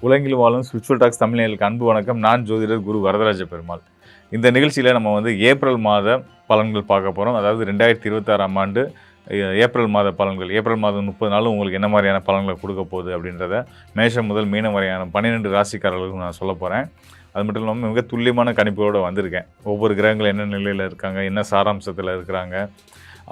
உலகில் வாழும் spiritual tax தமிழர்களுக்கு அன்பு வணக்கம். நான் ஜோதிடர் குரு வரதராஜ பெருமாள். இந்த நிகழ்ச்சியில் நம்ம ஏப்ரல் மாத பலன்கள் பார்க்க போகிறோம். அதாவது 2026ஆம் ஆண்டு ஏப்ரல் மாத பலன்கள். ஏப்ரல் மாதம் 30 நாளும் உங்களுக்கு என்ன மாதிரியான பலன்களை கொடுக்க போகுது அப்படின்றத மேஷம் முதல் மீனம் வரையான 12 ராசிக்காரர்களுக்கும் நான் சொல்ல போகிறேன். அது மட்டும் இல்லாமல் மிக துல்லியமான கணிப்போடு வந்திருக்கேன். ஒவ்வொரு கிரகங்கள் என்ன நிலையில் இருக்காங்க, என்ன சாராம்சத்தில் இருக்கிறாங்க,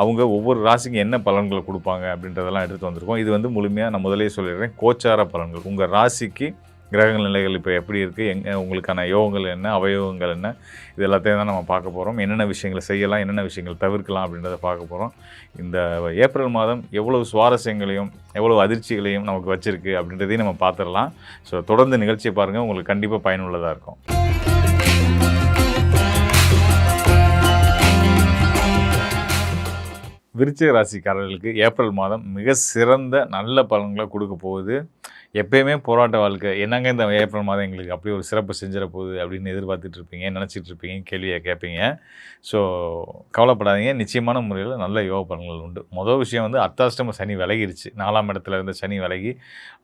அவங்க ஒவ்வொரு ராசிக்கு என்ன பலன்களை கொடுப்பாங்க அப்படின்றதெல்லாம் எடுத்து வந்திருக்கோம். இது முழுமையாக நான் முதலே சொல்லிடுறேன், கோச்சார பலன்கள். உங்கள் ராசிக்கு கிரகங்கள் நிலைகள் இப்போ எப்படி இருக்குது, உங்களுக்கான யோகங்கள் என்ன, அவயோகங்கள் என்ன, இது எல்லாத்தையும் தான் நம்ம பார்க்க போகிறோம். என்னென்ன விஷயங்களை செய்யலாம், என்னென்ன விஷயங்கள் தவிர்க்கலாம் அப்படின்றத பார்க்க போகிறோம். இந்த ஏப்ரல் மாதம் எவ்வளவு சுவாரஸ்யங்களையும் எவ்வளவு அதிர்ச்சிகளையும் நமக்கு வச்சுருக்கு அப்படின்றதையும் நம்ம பார்த்துடலாம். ஸோ தொடர்ந்து நிகழ்ச்சியை பாருங்கள், உங்களுக்கு கண்டிப்பாக பயனுள்ளதாக இருக்கும். விருச்சிக ராசிக்காரர்களுக்கு ஏப்ரல் மாதம் மிக சிறந்த நல்ல பலன்களை கொடுக்க போகுது. எப்பயுமே போராட்ட வாழ்க்கை, என்னங்க இந்த ஏப்ரல் மாதம் எங்களுக்கு அப்படி ஒரு சிறப்பு செஞ்சிட போகுது அப்படின்னு எதிர்பார்த்துட்ருப்பீங்க, நினச்சிட்ருப்பீங்க, கேள்வியை கேட்பீங்க. ஸோ கவலைப்படாதீங்க, நிச்சயமான முறையில் நல்ல யோக பலன்கள் உண்டு. மொதல் விஷயம் அர்த்தாஷ்டம சனி விலகிருச்சு. 4ஆம் இடத்துல இருந்த சனி விலகி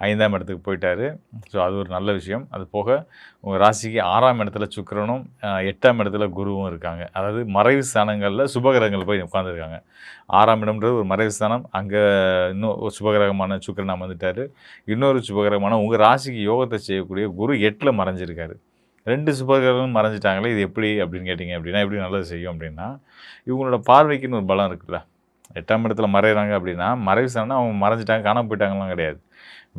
5ஆம் இடத்துக்கு போயிட்டார். ஸோ அது ஒரு நல்ல விஷயம். அது போக உங்கள் ராசிக்கு 6ஆம் இடத்துல சுக்கிரனும் 8ஆம் இடத்துல குருவும் இருக்காங்க. அதாவது மறைவு ஸ்தானங்களில் சுபகிரகங்கள் போய் உட்காந்துருக்காங்க. 6ஆம் இடம்ன்றது ஒரு மறைவு ஸ்தானம். அங்கே இன்னும் ஒரு சுபகிரகமான சுக்கிரன் அமர்ந்துட்டார். இன்னொரு சுபகிரகமான உங்கள் ராசிக்கு யோகத்தை செய்யக்கூடிய குரு 8ல் மறைஞ்சிருக்காரு. 2 சுபகிரகம் மறைஞ்சிட்டாங்களே, இது எப்படி அப்படின்னு கேட்டிங்க அப்படின்னா, எப்படி நல்லது செய்யும் அப்படின்னா, இவங்களோட பார்வைக்குன்னு ஒரு பலம் இருக்குல்ல. 8ஆம் இடத்துல மறைகிறாங்க அப்படின்னா, மறைவு ஸ்தானம்னா அவங்க மறைஞ்சிட்டாங்க, காணாம போயிட்டாங்கலாம் கிடையாது.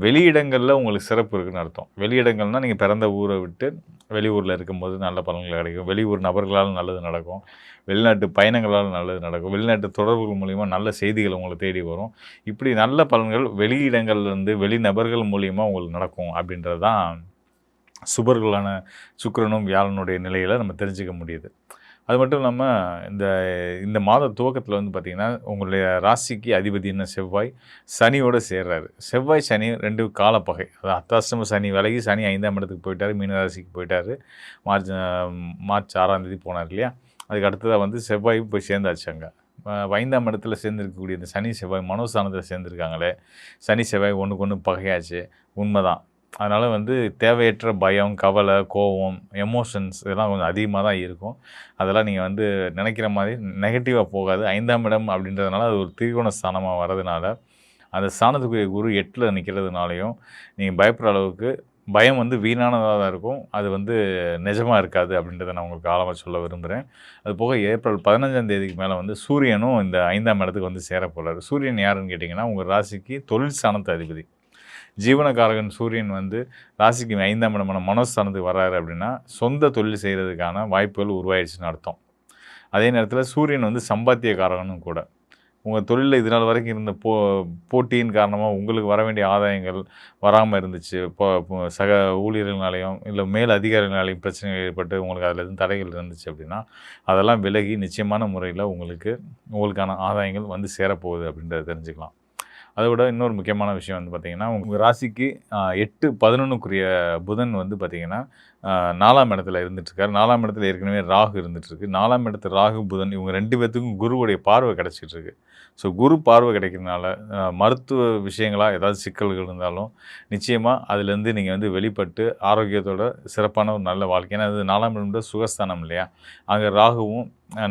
வெளியிடங்களில் உங்களுக்கு சிறப்பு இருக்குதுன்னு அர்த்தம். வெளியிடங்கள்னால் நீங்கள் பிறந்த ஊரை விட்டு வெளியூரில் இருக்கும்போது நல்ல பலன்கள் கிடைக்கும். வெளியூர் நபர்களால் நல்லது நடக்கும். வெளிநாட்டு பயணங்களால் நல்லது நடக்கும். வெளிநாட்டு தொடர்புகள் மூலிமா நல்ல செய்திகள் உங்களை தேடி வரும். இப்படி நல்ல பலன்கள் வெளியிடங்கள்லேருந்து வெளிநபர்கள் மூலிமா உங்களுக்கு நடக்கும். அப்படின்றது தான் சுபர்களான சுக்கிரனும் வியாழனுடைய நிலையில் நம்ம தெரிஞ்சுக்க முடியுது. அது மட்டும் இல்லாமல் இந்த மாத துவக்கத்தில் பார்த்திங்கன்னா, உங்களுடைய ராசிக்கு அதிபதியான செவ்வாய் சனியோடு சேர்றாரு. செவ்வாய் சனி 2 காலப்பகை. அதாவது அர்த்தாஷ்டம சனி விலகி சனி 5ஆம் இடத்துக்கு போயிட்டார், மீன ராசிக்கு போயிட்டார். மார்ச் 6ஆம் தேதி போனார் இல்லையா. அதுக்கு அடுத்ததாக செவ்வாய் போய் சேர்ந்தாச்சு. அங்கே 5ஆம் இடத்துல சேர்ந்துருக்கக்கூடிய இந்த சனி செவ்வாய் மனோஸ்தானத்தில் சேர்ந்துருக்காங்களே. சனி செவ்வாய் ஒன்றுக்கு ஒன்று பகையாச்சு, உண்மைதான். அதனால் தேவையற்ற பயம், கவலை, கோபம், எமோஷன்ஸ் இதெல்லாம் கொஞ்சம் அதிகமாக தான் இருக்கும். அதெல்லாம் நீங்கள் நினைக்கிற மாதிரி நெகட்டிவாக போகாது. 5ஆம் இடம் அப்படின்றதுனால அது ஒரு திரிகோண ஸ்தானமாக வர்றதுனால, அந்த ஸ்தானத்துக்குரிய குரு 8ல் நிற்கிறதுனாலையும் நீங்கள் பயப்படுற அளவுக்கு பயம் வீணானதாக தான் இருக்கும். அது நிஜமாக இருக்காது அப்படின்றத நான் உங்களுக்கு ஆழமாக சொல்ல விரும்புகிறேன். அது போக ஏப்ரல் 15ஆம் தேதிக்கு மேலே சூரியனும் இந்த 5ஆம் இடத்துக்கு சேர போகிறார். சூரியன் யாருன்னு கேட்டிங்கன்னா, உங்கள் ராசிக்கு தொழில் ஸ்தானத்து அதிபதி. ஜீவனக்காரகன் சூரியன் ராசிக்கு 5ஆம் இடமான மனோஸ்தானத்துக்கு வர்றாரு அப்படின்னா, சொந்த தொழில் செய்கிறதுக்கான வாய்ப்புகள் உருவாயிடுச்சுன்னு அர்த்தம். அதே நேரத்தில் சூரியன் சம்பாத்தியக்காரகனும் கூட. உங்கள் தொழிலில் இதனால் வரைக்கும் இருந்த போட்டியின் காரணமாக உங்களுக்கு வர வேண்டிய ஆதாயங்கள் வராமல் இருந்துச்சு. இப்போ சக ஊழியர்களாலேயும் இல்லை மேல் அதிகாரிகளாலேயும் பிரச்சனைகள் ஏற்பட்டு உங்களுக்கு அதில் எதுவும் தடைகள் இருந்துச்சு அப்படின்னா, அதெல்லாம் விலகி நிச்சயமான முறையில் உங்களுக்கான ஆதாயங்கள் சேரப்போகுது அப்படின்றத தெரிஞ்சுக்கலாம். அதை விட இன்னொரு முக்கியமான விஷயம் பார்த்திங்கன்னா, உங்கள் ராசிக்கு 8-11க்குரிய புதன் பார்த்திங்கன்னா 4ஆம் இடத்துல இருந்துகிட்ருக்காரு. 4ஆம் இடத்துல ஏற்கனவே ராகு இருந்துகிட்ருக்கு. 4ஆம் இடத்துல ராகு புதன் இவங்க 2 பேர்த்துக்கும் குருவுடைய பார்வை கிடச்சிட்ருக்கு. ஸோ குரு பார்வை கிடைக்கிறதுனால மருத்துவ விஷயங்களாக ஏதாவது சிக்கல்கள் இருந்தாலும் நிச்சயமாக அதுலேருந்து நீங்கள் வெளிப்பட்டு ஆரோக்கியத்தோட சிறப்பான ஒரு நல்ல வாழ்க்கை. ஏன்னா அது 4ஆம் இடம் சுகஸ்தானம் இல்லையா. அங்கே ராகுவும்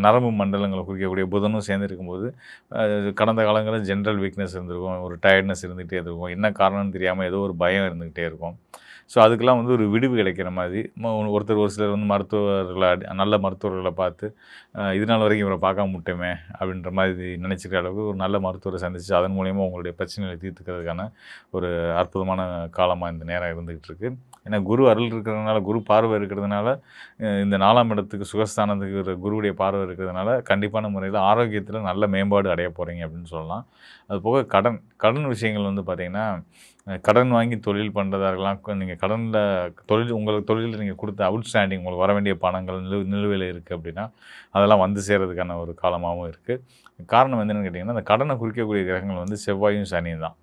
நரம்பு மண்டலங்களை குறிக்கக்கூடிய புதனும் சேர்ந்துருக்கும்போது கடந்த காலங்களில் ஜென்ரல் வீக்னஸ் இருந்திருக்கும், ஒரு டயர்ட்னஸ் இருந்துகிட்டே இருக்கும். என்ன காரணம்னு தெரியாமல் ஏதோ ஒரு பயம் இருந்துக்கிட்டே இருக்கும். ஸோ அதுக்கெல்லாம் ஒரு விடுவு கிடைக்கிற மாதிரி ஒரு சிலர் நல்ல மருத்துவர்களை பார்த்து இது நாள் வரைக்கும் இவரை பார்க்காம விட்டோமே அப்படின்ற மாதிரி நினச்சிக்கிற அளவுக்கு ஒரு நல்ல மருத்துவரை சந்தித்து அதன் மூலிமா உங்களுடைய பிரச்சனைகளை தீர்த்துக்கிறதுக்கான ஒரு அற்புதமான காலமாக இந்த நேரம் இருந்துகிட்டு இருக்குது. ஏன்னா குரு அருள் இருக்கிறதுனால, குரு பார்வை இருக்கிறதுனால, இந்த 4ஆம் இடத்துக்கு சுகஸ்தானத்துக்கு குருவுடைய பார்வை இருக்கிறதுனால கண்டிப்பான முறையில் ஆரோக்கியத்தில் நல்ல மேம்பாடு அடைய போகிறீங்க அப்படின்னு சொல்லலாம். அது போக கடன் விஷயங்கள் பார்த்திங்கன்னா, கடன் வாங்கி தொழில் பண்ணுறதா இருக்கலாம். நீங்கள் உங்களுக்கு தொழிலில் நீங்கள் கொடுத்த அவுட்ஸ்டாண்டிங் உங்களுக்கு வர வேண்டிய பணங்கள் நிலுவையில் இருக்குது அப்படின்னா அதெல்லாம் சேர்கிறதுக்கான ஒரு காலமாகவும் இருக்குது. காரணம் என்னென்னு கேட்டிங்கன்னா, அந்த கடனை குறிக்கக்கூடிய கிரகங்கள் செவ்வாயும் சனியும் தான்.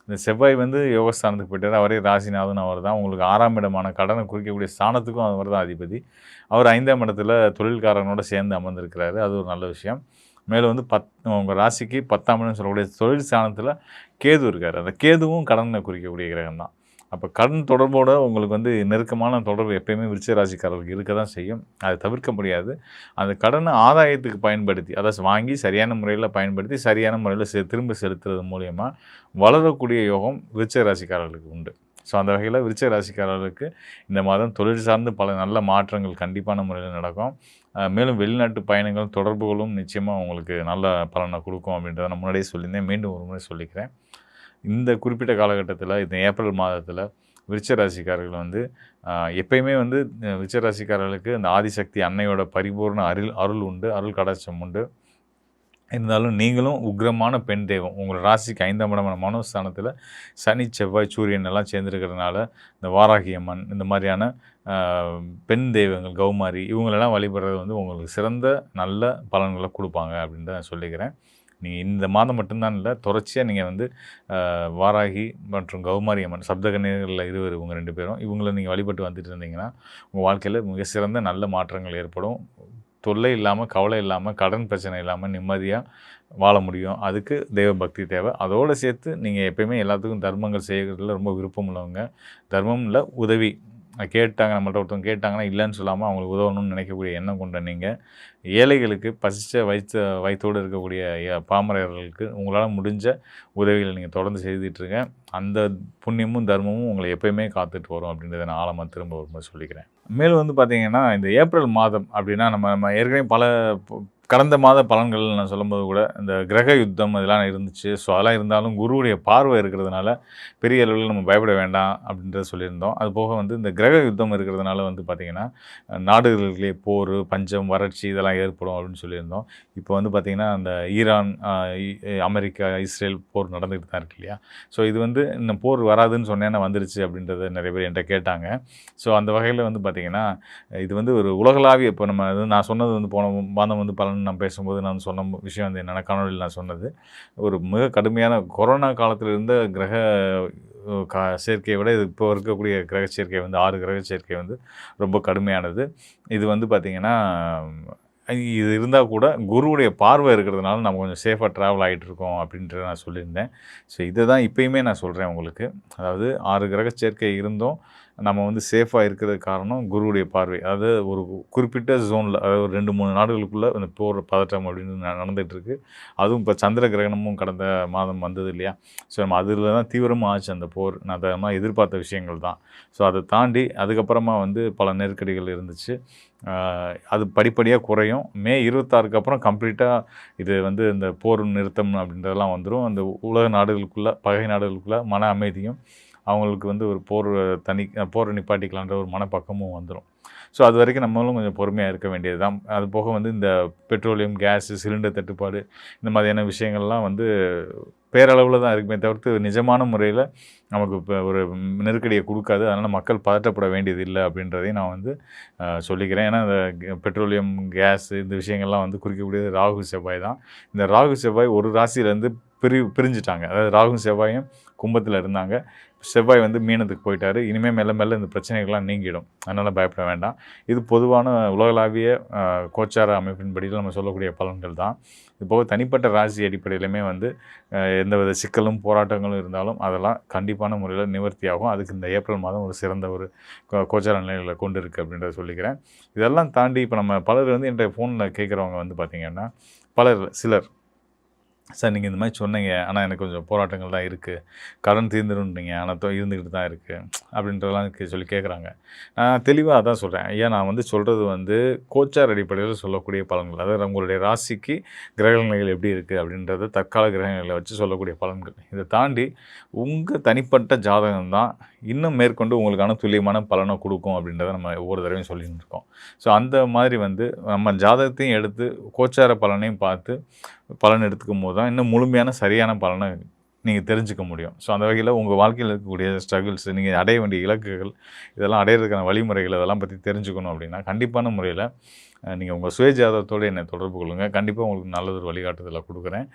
இந்த செவ்வாய் யோகஸ்தானத்துக்கு போயிட்டார். அவரே ராசிநாதன் அவர் தான். உங்களுக்கு 6ஆம் இடமான கடனை குறிக்கக்கூடிய ஸ்தானத்துக்கும் அவர் தான் அதிபதி. அவர் 5ஆம் இடத்துல தொழில்காரனோட சேர்ந்து அமர்ந்திருக்கிறாரு. அது ஒரு நல்ல விஷயம். மேலும் உங்கள் ராசிக்கு 10ஆம் இடம் சொல்லக்கூடிய தொழில் ஸ்தானத்தில் கேது இருக்கார். அந்த கேதுவும் கடனை குறிக்கக்கூடிய கிரகம் தான். அப்போ கடன் தொடர்போட உங்களுக்கு வந்து நெருக்கமான தொடர்பு எப்பயுமே விருச்சிக ராசிக்காரர்களுக்கு இருக்க தான் செய்யும். அதை தவிர்க்க முடியாது. அந்த கடனை ஆதாயத்துக்கு பயன்படுத்தி, அதாவது வாங்கி சரியான முறையில் பயன்படுத்தி, சரியான முறையில் திரும்ப செலுத்துறது மூலியமா வளரக்கூடிய யோகம் விருச்சிக ராசிக்காரர்களுக்கு உண்டு. ஸோ அந்த வகையில் விருச்சிக ராசிக்காரர்களுக்கு இந்த மாதம் தொழில் சார்ந்து பல நல்ல மாற்றங்கள் கண்டிப்பான முறையில் நடக்கும். மேலும் வெளிநாட்டு பயணங்கள், தொடர்புகளும் நிச்சயமாக உங்களுக்கு நல்ல பலனை கொடுக்கும் அப்படின்றத நான் முன்னாடியே சொல்லியிருந்தேன். மீண்டும் ஒரு முறை சொல்லிக்கிறேன். இந்த குறிப்பிட்ட காலகட்டத்தில் இந்த ஏப்ரல் மாதத்தில் விருச்சிக ராசிக்காரர்கள் வந்து எப்பயுமே வந்து விருச்சிக ராசிக்காரர்களுக்கு இந்த ஆதிசக்தி அன்னையோட பரிபூர்ண அருள் உண்டு, அருள் கடாட்சம் உண்டு. இருந்தாலும் நீங்களும் உக்கிரமான பெண் தெய்வம். உங்கள் ராசிக்கு 5ஆம் இடமான மனோஸ்தானத்தில் சனி, செவ்வாய், சூரியன் எல்லாம் சேர்ந்துருக்கிறதுனால இந்த வாராகி அம்மன் இந்த மாதிரியான பெண் தெய்வங்கள், கௌமாரி இவங்களெல்லாம் வழிபடுறது வந்து உங்களுக்கு சிறந்த நல்ல பலன்களை கொடுப்பாங்க அப்படின்னு தான் சொல்லிக்கிறேன். நீங்கள் இந்த மாதம் மட்டும்தான் இல்லை, தொடர்ச்சியாக நீங்கள் வந்து வாராகி மற்றும் கௌமாரி அம்மன் சப்தகன்னியர்களில் இருவர் இவங்க 2 பேரும் இவங்கள நீங்கள் வழிபட்டு வந்துட்டு இருந்தீங்கன்னா உங்கள் வாழ்க்கையில் மிக சிறந்த நல்ல மாற்றங்கள் ஏற்படும். தொல்லை இல்லாமல், கவலை இல்லாமல், கடன் பிரச்சனை இல்லாமல் நிம்மதியாக வாழ முடியும். அதுக்கு தெய்வ பக்தி தேவை. அதோடு சேர்த்து நீங்கள் எப்பயுமே எல்லாத்துக்கும் தர்மங்கள் செய்கிறதுல ரொம்ப விருப்பம் உள்ளவங்க. தர்மம் இல்லை, உதவி கேட்டாங்க, நம்மள்ட்ட ஒருத்தவங்க கேட்டாங்கன்னா இல்லைன்னு சொல்லாமல் அவங்களுக்கு உதவணும்னு நினைக்கக்கூடிய எண்ணம் கொண்ட நீங்கள் ஏழைகளுக்கு பசித்த வயிற்றோடு இருக்கக்கூடிய பாமரர்களுக்கு உங்களால் முடிஞ்ச உதவிகளை நீங்கள் தொடர்ந்து செய்துட்டுருங்க. அந்த புண்ணியமும் தர்மமும் உங்களை எப்போயுமே காத்துட்டு வரும் அப்படின்றத நான் ஆழமாக திரும்ப ஒரு முறை சொல்லிக்கிறேன். மேலும் வந்து பார்த்திங்கன்னா இந்த ஏப்ரல் மாதம் அப்படின்னா நம்ம ஏற்கனவே பல கடந்த மாத பலன்கள் நான் சொல்லும்போது கூட இந்த கிரக யுத்தம் இதெல்லாம் இருந்துச்சு. ஸோ அதெல்லாம் இருந்தாலும் குருவுடைய பார்வை இருக்கிறதுனால பெரிய அளவில் நம்ம பயப்பட வேண்டாம் அப்படின்றத சொல்லியிருந்தோம். அது போக வந்து இந்த கிரக யுத்தம் இருக்கிறதுனால வந்து பார்த்திங்கன்னா நாடுகளிலே போர், பஞ்சம், வறட்சி இதெல்லாம் ஏற்படும் அப்படின்னு சொல்லியிருந்தோம். இப்போ வந்து பார்த்திங்கன்னா அந்த ஈரான், அமெரிக்கா, இஸ்ரேல் போர் நடந்துகிட்டு தான் இருக்கு இல்லையா? ஸோ இது வந்து இந்த போர் வராதுன்னு சொன்னேன்னா வந்துருச்சு அப்படின்றத நிறைய பேர் என்கிட்ட கேட்டாங்க. ஸோ அந்த வகையில் வந்து பார்த்திங்கன்னா இது வந்து ஒரு உலகளாவிய இப்போ நம்ம நான் சொன்னது வந்து போன மாதம் வந்து பலன் நான் பேசும்போது நான் சொன்ன விஷயம் வந்து என்னென்ன காணொலியில் நான் சொன்னது ஒரு மிக கடுமையான கொரோனா காலத்தில் இருந்த கிரக சேர்க்கையை விட இது இப்போ இருக்கக்கூடிய கிரக சேர்க்கை வந்து 6 கிரக சேர்க்கை வந்து ரொம்ப கடுமையானது. இது வந்து பார்த்திங்கன்னா இது இருந்தால் கூட குருவுடைய பார்வை இருக்கிறதுனால நம்ம கொஞ்சம் சேஃபாக ட்ராவல் ஆகிட்டு இருக்கோம் அப்படின்றத நான் சொல்லியிருந்தேன். ஸோ இதை தான் இப்போயுமே நான் சொல்கிறேன் உங்களுக்கு. அதாவது 6 கிரக சேர்க்கை இருந்தும் நம்ம வந்து சேஃபாக இருக்கிறதுக்கு காரணம் குருவுடைய பார்வை. அதாவது ஒரு குறிப்பிட்ட ஜோனில், அதாவது ஒரு 2-3 நாடுகளுக்குள்ளே இந்த போர் பதட்டம் அப்படின்னு நடந்துகிட்ருக்கு. அதுவும் இப்போ சந்திர கிரகணமும் கடந்த மாதம் வந்தது இல்லையா? ஸோ நம்ம அதில் தான் தீவிரமாக ஆச்சு அந்த போர். நான் அதெல்லாம் எதிர்பார்த்த விஷயங்கள் தான். ஸோ அதை தாண்டி அதுக்கப்புறமா வந்து பல நெருக்கடிகள் இருந்துச்சு. அது படிப்படியாக குறையும். மே 26க்கு அப்புறம் கம்ப்ளீட்டாக இது வந்து இந்த போர் நிறுத்தம் அப்படின்றதெல்லாம் வந்துடும். அந்த உலக நாடுகளுக்குள்ளே, பகை நாடுகளுக்குள்ளே மன அமைதியும் அவங்களுக்கு வந்து ஒரு போரை நிப்பாட்டிக்கலான்ற ஒரு மனப்பக்கமும் வந்துடும். ஸோ அது வரைக்கும் நம்மளும் கொஞ்சம் பொறுமையாக இருக்க வேண்டியது தான். அது போக வந்து இந்த பெட்ரோலியம், கேஸு, சிலிண்டர் தட்டுப்பாடு இந்த மாதிரியான விஷயங்கள்லாம் வந்து பேரளவில் தான் இருக்குமே தவிர்த்து நிஜமான முறையில் நமக்கு இப்போ ஒரு நெருக்கடியை கொடுக்காது. அதனால் மக்கள் பதட்டப்பட வேண்டியது இல்லை அப்படின்றதையும் நான் வந்து சொல்லிக்கிறேன். ஏன்னா இந்த பெட்ரோலியம், கேஸு இந்த விஷயங்கள்லாம் வந்து குறிக்கக்கூடியது ராகு, செவ்வாய் தான். இந்த ராகு, செவ்வாய் ஒரு ராசியிலேருந்து பிரிஞ்சுட்டாங்க. அதாவது ராகு, செவ்வாயும் கும்பத்தில் இருந்தாங்க. செவ்வாய் வந்து மீனத்துக்கு போயிட்டார். இனிமேல் மெல்ல மெல்ல இந்த பிரச்சனைகள்லாம் நீங்கிடும். அதனால் பயப்பட வேண்டாம். இது பொதுவான உலகளாவிய கோச்சார அமைப்பின்படியில் நம்ம சொல்லக்கூடிய பலன்கள் தான். இது போக தனிப்பட்ட ராசி அடிப்படையிலுமே வந்து எந்தவித சிக்கலும் போராட்டங்களும் இருந்தாலும் அதெல்லாம் கண்டிப்பான முறையில் நிவர்த்தியாகும். அதுக்கு இந்த ஏப்ரல் மாதம் ஒரு சிறந்த ஒரு கோச்சார நிலைகளை கொண்டு இருக்குது அப்படின்றத சொல்லிக்கிறேன். இதெல்லாம் தாண்டி இப்போ நம்ம பலர் வந்து என்கிட்ட ஃபோனில் கேட்குறவங்க வந்து பார்த்திங்கன்னா சிலர் சார் நீங்கள் இந்த மாதிரி சொன்னீங்க, ஆனால் எனக்கு கொஞ்சம் போராட்டங்கள் தான் இருக்குது, கடன் தீர்ந்துருன்றீங்க ஆனால் இருந்துக்கிட்டு தான் இருக்குது அப்படின்றதெல்லாம் சொல்லி கேட்குறாங்க. நான் தெளிவாக அதான் சொல்கிறேன். ஐயா, நான் வந்து சொல்கிறது வந்து கோச்சார் அடிப்படையில் சொல்லக்கூடிய பலன்கள். அதாவது உங்களுடைய ராசிக்கு கிரகநிலைகள் எப்படி இருக்குது அப்படின்றத தற்கால கிரகநிலைகளை வச்சு சொல்லக்கூடிய பலன்கள். இதை தாண்டி உங்கள் தனிப்பட்ட ஜாதகம் தான் இன்னும் மேற்கொண்டு உங்களுக்கான துல்லியமான பலனை கொடுக்கும் அப்படின்றத நம்ம ஒவ்வொரு தடவையும் சொல்லிட்டு இருக்கோம். ஸோ அந்த மாதிரி வந்து நம்ம ஜாதகத்தையும் எடுத்து கோச்சார பலனையும் பார்த்து பலன் எடுத்துக்கும் போது தான் இன்னும் முழுமையான சரியான பலனை நீங்கள் தெரிஞ்சுக்க முடியும். ஸோ அந்த வகையில் உங்கள் வாழ்க்கையில் இருக்கக்கூடிய ஸ்ட்ரகிள்ஸ், நீங்கள் அடைய வேண்டிய இலக்குகள், இதெல்லாம் அடையிறதுக்கான வழிமுறைகள் இதெல்லாம் பற்றி தெரிஞ்சுக்கணும் அப்படின்னா கண்டிப்பான முறையில் நீங்கள் உங்கள் சுயஜாதகத்தோடு என்னை தொடர்பு கொள்ளுங்கள். கண்டிப்பாக உங்களுக்கு நல்லது ஒரு வழிகாட்டுதலை கொடுக்குறேன்.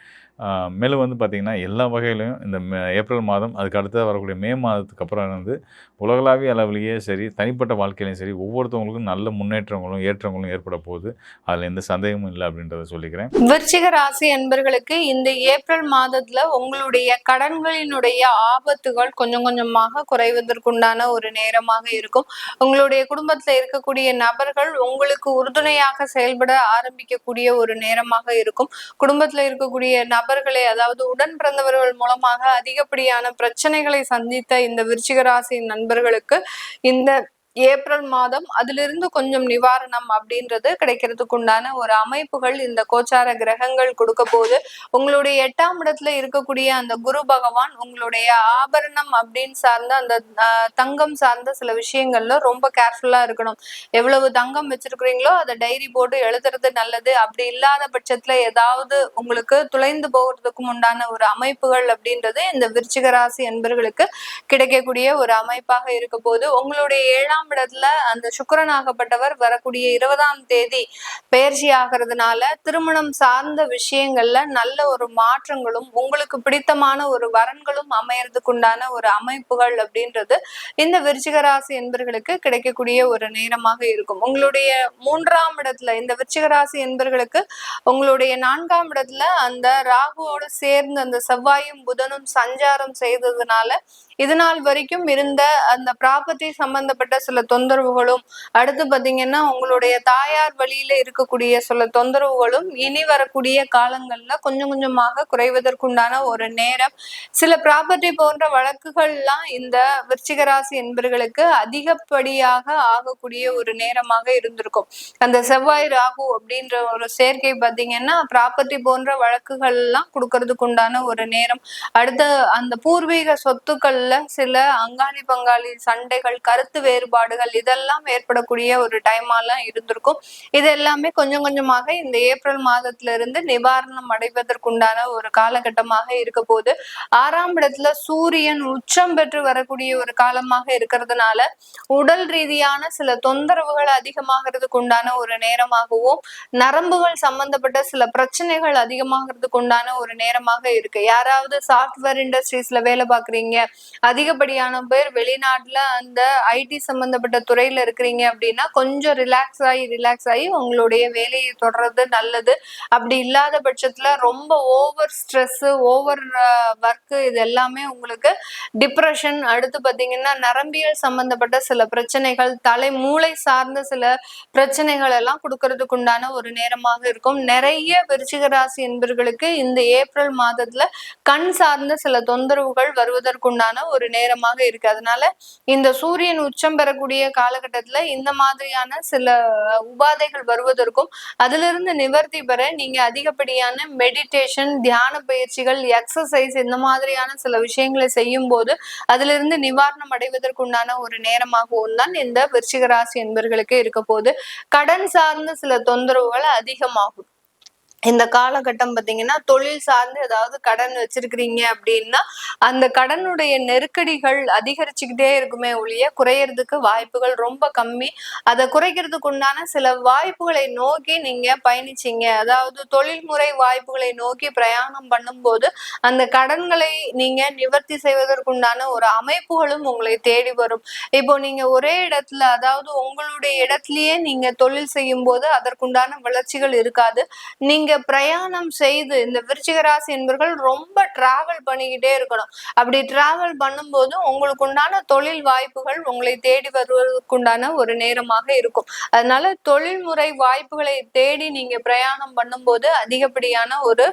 மேலும் வந்து பார்த்திங்கன்னா, எல்லா வகையிலையும் இந்த ஏப்ரல் மாதம், அதுக்கு அடுத்தது வரக்கூடிய மே மாதத்துக்கு அப்புறம் வந்து உலகளாவிய அளவிலேயே சரி, தனிப்பட்ட வாழ்க்கையிலையும் சரி, ஒவ்வொருத்தவங்களுக்கும் நல்ல முன்னேற்றங்களும், ஏற்றங்களும் ஏற்பட போகுது. அதில் எந்த சந்தேகமும் இல்லை அப்படின்றத சொல்லிக்கிறேன். விருச்சிக ராசி என்பர்களுக்கு இந்த ஏப்ரல் மாதத்துல உங்களுடைய கடன்களினுடைய ஆபத்துகள் கொஞ்சம் கொஞ்சமாக குறைவதற்குண்டான ஒரு நேரமாக இருக்கும். உங்களுடைய குடும்பத்துல இருக்கக்கூடிய நபர்கள் உங்களுக்கு உறுதுணையாக செயல்பட ஆரம்பிக்கக்கூடிய ஒரு நேரமாக இருக்கும். குடும்பத்துல இருக்கக்கூடிய நபர்களை, அதாவது உடன் பிறந்தவர்கள் மூலமாக அதிகப்படியான பிரச்சனைகளை சந்தித்த இந்த விருச்சிக ராசி நண்பர்களுக்கு இந்த ஏப்ரல் மாதம் அதிலிருந்து கொஞ்சம் நிவாரணம் அப்படின்றது கிடைக்கிறதுக்கு உண்டான ஒரு அமைப்புகள் இந்த கோச்சார கிரகங்கள் கொடுக்க போது, உங்களுடைய 8ஆம் இடத்துல இருக்கக்கூடிய அந்த குரு பகவான் உங்களுடைய ஆபரணம் அப்படின்னு சார்ந்த அந்த தங்கம் சார்ந்த சில விஷயங்கள்ல ரொம்ப கேர்ஃபுல்லா இருக்கணும். எவ்வளவு தங்கம் வச்சிருக்கிறீங்களோ அதை டைரி போட்டு எழுதுறது நல்லது. அப்படி இல்லாத பட்சத்துல ஏதாவது உங்களுக்கு துளைந்து போகிறதுக்கும் உண்டான ஒரு அமைப்புகள் அப்படின்றது இந்த விருச்சிக ராசி என்பர்களுக்கு கிடைக்கக்கூடிய ஒரு அமைப்பாக இருக்க போது, உங்களுடைய 7ஆம் இடத்துல அந்த சுக்கிரன் ஆகப்பட்டவர் வரக்கூடிய 20ஆம் தேதி பெயர்ச்சி ஆகிறதுனால திருமணம் சார்ந்த விஷயங்கள்ல நல்ல ஒரு மாற்றங்களும் உங்களுக்கு பிடித்தமான ஒரு வரன்களும் அமையறதுக்குண்டான ஒரு அமைப்புகள் அப்படின்றது இந்த விருச்சிக ராசி என்பர்களுக்கு கிடைக்கக்கூடிய ஒரு நேரமாக இருக்கும். உங்களுடைய 3ஆம் இடத்துல இந்த விருச்சிக ராசி என்பர்களுக்கு உங்களுடைய 4ஆம் இடத்துல அந்த ராகுவோடு சேர்ந்து அந்த செவ்வாயும் புதனும் சஞ்சாரம் செய்ததுனால இது நாள் வரைக்கும் இருந்த அந்த ப்ராப்பர்ட்டி சம்பந்தப்பட்ட சில தொந்தரவுகளும், அடுத்து பாத்தீங்கன்னா உங்களுடைய தாயார் வழியில இருக்கக்கூடிய சில தொந்தரவுகளும் இனி வரக்கூடிய காலங்கள்ல கொஞ்சம் கொஞ்சமாக குறைவதற்குண்டான ஒரு நேரம். சில ப்ராப்பர்ட்டி போன்ற வழக்குகள்லாம் இந்த விருச்சிக ராசி என்பர்களுக்கு அதிகப்படியாக ஆகக்கூடிய ஒரு நேரமாக இருந்திருக்கும். அந்த செவ்வாய் ராகு அப்படின்ற ஒரு சேர்க்கை பாத்தீங்கன்னா ப்ராப்பர்ட்டி போன்ற வழக்குகள் எல்லாம் கொடுக்கறதுக்கு உண்டான ஒரு நேரம். அடுத்த அந்த பூர்வீக சொத்துக்கள்ல சில அங்காளி பங்காளி சண்டைகள், கருத்து வேறுபாடுகள் இதெல்லாம் ஏற்படக்கூடிய ஒரு டைமாலாம் இருந்திருக்கும். இது எல்லாமே கொஞ்சம் கொஞ்சமாக இந்த ஏப்ரல் மாதத்துல இருந்து நிவாரணம் அடைவதற்குண்டான ஒரு காலகட்டமாக இருக்க போது, 6ஆம் இடத்துல சூரியன் உச்சம் பெற்று வரக்கூடிய ஒரு காலமாக இருக்கிறதுனால உடல் ரீதியான சில தொந்தரவுகள் அதிகமாகிறதுக்கு உண்டான ஒரு நேரமாகவும், நரம்புகள் சம்பந்தப்பட்ட சில பிரச்சனைகள் அதிகமாகிறதுக்கு உண்டான ஒரு நேரமாக இருக்கு. யாராவது சாஃப்ட்வேர் இண்டஸ்ட்ரீஸ்ல வேலை பார்க்குறீங்க, அதிகப்படியான பேர் வெளிநாட்டுல அந்த ஐடி சம்பந்தப்பட்ட துறையில இருக்கிறீங்க அப்படின்னா கொஞ்சம் ரிலாக்ஸ் ஆகி உங்களுடைய வேலையை தொடர்றது நல்லது. அப்படி இல்லாத பட்சத்துல ரொம்ப ஓவர் ஸ்ட்ரெஸ், ஓவர் ஒர்க் இது எல்லாமே உங்களுக்கு டிப்ரெஷன், அடுத்து பாத்தீங்கன்னா நரம்பியல் சம்பந்தப்பட்ட சில பிரச்சனைகள், மூளை சார்ந்த சில பிரச்சனைகள் எல்லாம் கொடுக்கறதுக்கு உண்டான ஒரு நேரமாக இருக்கும். நிறைய விருச்சிக ராசி என்பர்களுக்கு இந்த ஏப்ரல் மாதத்துல கண் சார்ந்த சில தொந்தரவுகள் வருவதற்குண்டான ஒரு நேரமாக இருக்கு. அதனால இந்த சூரியன் உச்சம் பெறக்கூடிய காலகட்டத்துல இந்த மாதிரியான சில உபாதைகள் வருவதற்கும், அதிலிருந்து நிவர்த்தி பெற நீங்க அதிகப்படியான மெடிடேஷன், தியான பயிற்சிகள், எக்ஸசைஸ் இந்த மாதிரியான சில விஷயங்களை செய்யும் போது அதிலிருந்து நிவாரணம் அடைவதற்குண்டான ஒரு நேரமாகவும் தான் இந்த விருச்சிக ராசி என்பர்களுக்கு இருக்க போது. கடன் சார்ந்த சில தொந்தரவுகள் அதிகமாகும். இந்த காலகட்டம் பாத்தீங்கன்னா தொழில் சார்ந்து ஏதாவது கடன் வச்சிருக்கிறீங்க அப்படின்னா அந்த கடனுடைய நெருக்கடிகள் அதிகரிச்சுக்கிட்டே இருக்குமே ஒழிய குறையறதுக்கு வாய்ப்புகள் ரொம்ப கம்மி. அதை குறைக்கிறதுக்கு உண்டான சில வாய்ப்புகளை நோக்கி நீங்க பயணிச்சீங்க, அதாவது தொழில்முறை வாய்ப்புகளை நோக்கி பிரயாணம் பண்ணும்போது அந்த கடன்களை நீங்க நிவர்த்தி செய்வதற்குண்டான ஒரு அமைப்புகளும் உங்களை தேடி வரும். இப்போ நீங்க ஒரே இடத்துல, அதாவது உங்களுடைய இடத்துலயே நீங்க தொழில் செய்யும் போது அதற்குண்டான வளர்ச்சிகள் இருக்காது. நீங்க பிரயாணம் செய்து, இந்த விருச்சிக ராசி என்பவர்கள் ரொம்ப டிராவல் பண்ணிக்கிட்டே இருக்கணும். அப்படி டிராவல் பண்ணும்போது உங்களுக்கு உண்டான தொழில் வாய்ப்புகள் உங்களை தேடி வருவதற்குண்டான ஒரு நேரமாக இருக்கும். அதனால தொழில்முறை வாய்ப்புகளை தேடி நீங்க பிரயாணம் பண்ணும்போது அதிகப்படியான ஒரு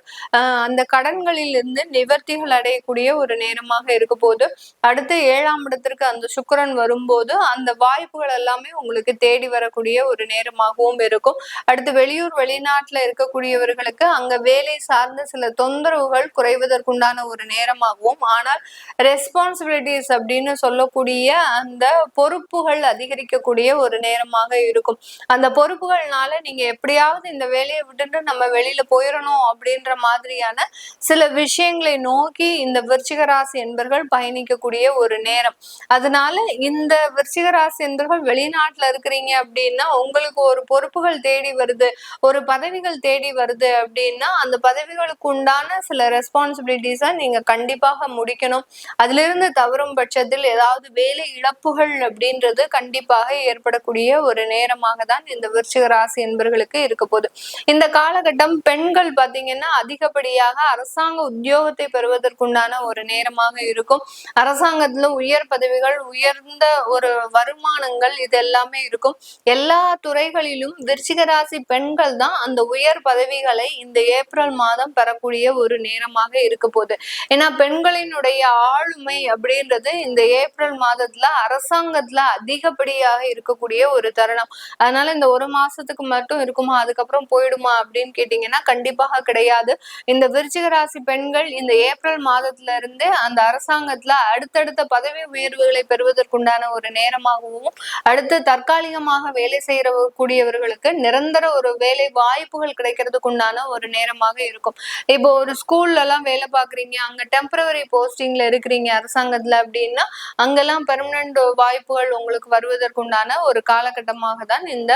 அந்த கடன்களில் இருந்து நிவர்த்திகள் அடையக்கூடிய ஒரு நேரமாக இருக்க போது, அடுத்து 7ஆம் இடத்திற்கு அந்த சுக்கிரன் வரும்போது அந்த வாய்ப்புகள் எல்லாமே உங்களுக்கு தேடி வரக்கூடிய ஒரு நேரமாகவும் இருக்கும். அடுத்து வெளியூர் வெளிநாட்டுல இருக்கக்கூடியவர்கள் இருக்கக்கூடியவர்களுக்கு அங்க வேலை சார்ந்த சில தொந்தரவுகள் குறைவதற்குண்டான ஒரு நேரமாகவும், ஆனால் ரெஸ்பான்சிபிலிட்டிஸ் அப்படின்னு சொல்லக்கூடிய அந்த பொறுப்புகள் அதிகரிக்கக்கூடிய ஒரு நேரமாக இருக்கும். அந்த பொறுப்புகள்னால நீங்க எப்படியாவது இந்த வேலையை விட்டுட்டு நம்ம வெளியில போயிடணும் அப்படின்ற மாதிரியான சில விஷயங்களை நோக்கி இந்த விருச்சிக ராசி என்பர்கள் பயணிக்கக்கூடிய ஒரு நேரம். அதனால இந்த விருச்சிக ராசி என்பர்கள் வெளிநாட்டுல இருக்கிறீங்க அப்படின்னா உங்களுக்கு ஒரு பொறுப்புகள் தேடி வருது, ஒரு பதவிகள் தேடி வருது அப்படின்னா அந்த பதவிகளுக்கு உண்டான சில ரெஸ்பான்சிபிலிட்டிஸை நீங்க கண்டிப்பாக முடிக்கணும். அதுல இருந்து தவறும் பட்சத்தில் ஏதாவது வேலை இழப்புகள் அப்படின்றது கண்டிப்பாக ஏற்படக்கூடிய ஒரு நேரமாக தான் இந்த விருச்சிக ராசி என்பர்களுக்கு இருக்க போகுது. இந்த காலகட்டம் பெண்கள் பாத்தீங்கன்னா அதிகப்படியாக அரசாங்க உத்தியோகத்தை பெறுவதற்குண்டான ஒரு நேரமாக இருக்கும். அரசாங்கத்துல உயர் பதவிகள், உயர்ந்த ஒரு வருமானங்கள் இது எல்லாமே இருக்கும். எல்லா துறைகளிலும் விருச்சிக ராசி பெண்கள் தான் அந்த உயர் பதவிகளை இந்த ஏப்ரல் மாதம் பெறக்கூடிய ஒரு நேரமாக இருக்க போகுது. ஏன்னா பெண்களினுடைய ஆளுமை அப்படின்றது இந்த ஏப்ரல் மாதத்துல அரசாங்கத்துல அதிகப்படியாக இருக்கக்கூடிய ஒரு தருணம். அதனால இந்த ஒரு மாசத்துக்கு மட்டும் இருக்குமா, அதுக்கப்புறம் போயிடுமா அப்படின்னு கேட்டீங்கன்னா கண்டிப்பாக கிடையாது. இந்த விருச்சிக ராசி பெண்கள் இந்த ஏப்ரல் மாதத்துல இருந்து அந்த அரசாங்கத்துல அடுத்தடுத்த பதவி உயர்வுகளை பெறுவதற்குண்டான ஒரு நேரமாகவும், அடுத்து தற்காலிகமாக வேலை செய்யற கூடியவர்களுக்கு நிரந்தர ஒரு வேலை வாய்ப்புகள் கிடைக்கிறதுக்கு உண்டான ஒரு நேரமாக இருக்கும். இப்போ ஒரு ஸ்கூல்ல எல்லாம் வேலை பாக்குறீங்க, அங்க டெம்பரவரி போஸ்டிங்ல இருக்கிறீங்க அரசாங்கத்துல அப்படின்னா அங்கெல்லாம் பெர்மனன்ட் வாய்ப்புகள் உங்களுக்கு வருவதற்குண்டான ஒரு காலகட்டமாக தான் இந்த